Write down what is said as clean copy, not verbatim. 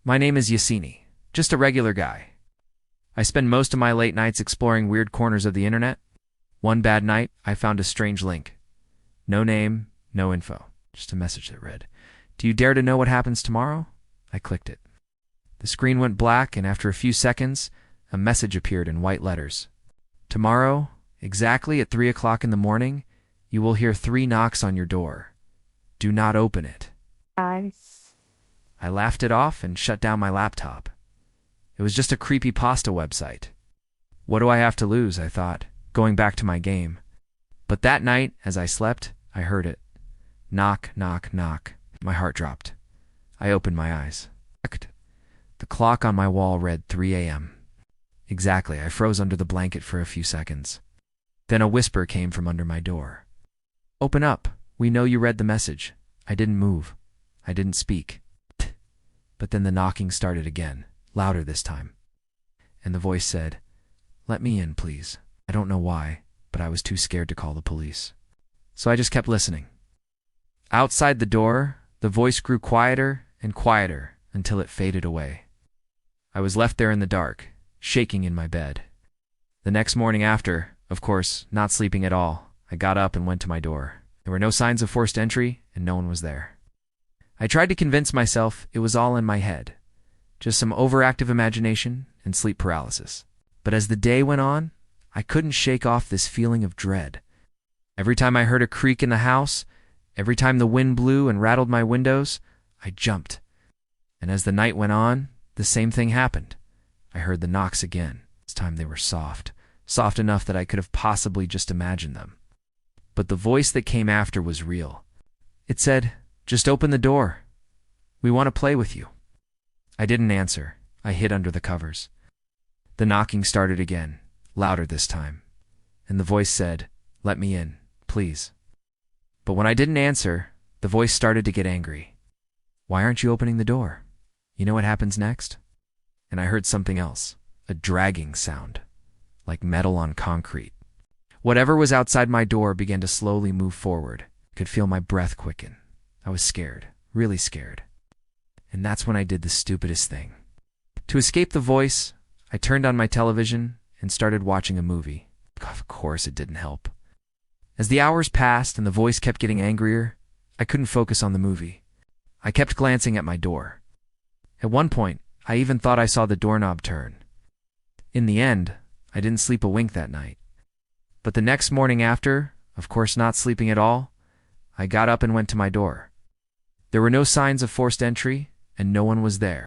My name is Yassini, just a regular guy. I spend most of my late nights exploring weird corners of the internet. One bad night, I found a strange link. No name, no info, just a message that read, "Do you dare to know what happens tomorrow?" I clicked it. The screen went black, and after a few seconds, a message appeared in white letters. "Tomorrow, exactly at 3 o'clock in the morning, you will hear 3 knocks on your door. Do not open it." Nice. I laughed it off and shut down my laptop. It was just a creepypasta website. What do I have to lose, I thought, going back to my game. But that night, as I slept, I heard it. Knock, knock, knock. My heart dropped. I opened my eyes. The clock on my wall read 3 a.m. Exactly, I froze under the blanket for a few seconds. Then a whisper came from under my door. "Open up. We know you read the message." I didn't move. I didn't speak. But then the knocking started again, louder this time. And the voice said, "Let me in, please." I don't know why, but I was too scared to call the police. So I just kept listening. Outside the door, the voice grew quieter and quieter until it faded away. I was left there in the dark, shaking in my bed. The next morning after, of course, not sleeping at all, I got up and went to my door. There were no signs of forced entry, and no one was there. I tried to convince myself it was all in my head, just some overactive imagination and sleep paralysis. But as the day went on, I couldn't shake off this feeling of dread. Every time I heard a creak in the house, every time the wind blew and rattled my windows, I jumped. And as the night went on, the same thing happened. I heard the knocks again. This time they were soft enough that I could have possibly just imagined them. But the voice that came after was real. It said, "Just open the door. We want to play with you." I didn't answer. I hid under the covers. The knocking started again, louder this time. And the voice said, "Let me in, please." But when I didn't answer, the voice started to get angry. "Why aren't you opening the door? You know what happens next?" And I heard something else, a dragging sound, like metal on concrete. Whatever was outside my door began to slowly move forward. I could feel my breath quicken. I was scared, really scared. And that's when I did the stupidest thing. To escape the voice, I turned on my television and started watching a movie. Of course, it didn't help. As the hours passed and the voice kept getting angrier, I couldn't focus on the movie. I kept glancing at my door. At one point, I even thought I saw the doorknob turn. In the end, I didn't sleep a wink that night. But the next morning after, of course not sleeping at all, I got up and went to my door. There were no signs of forced entry, and no one was there.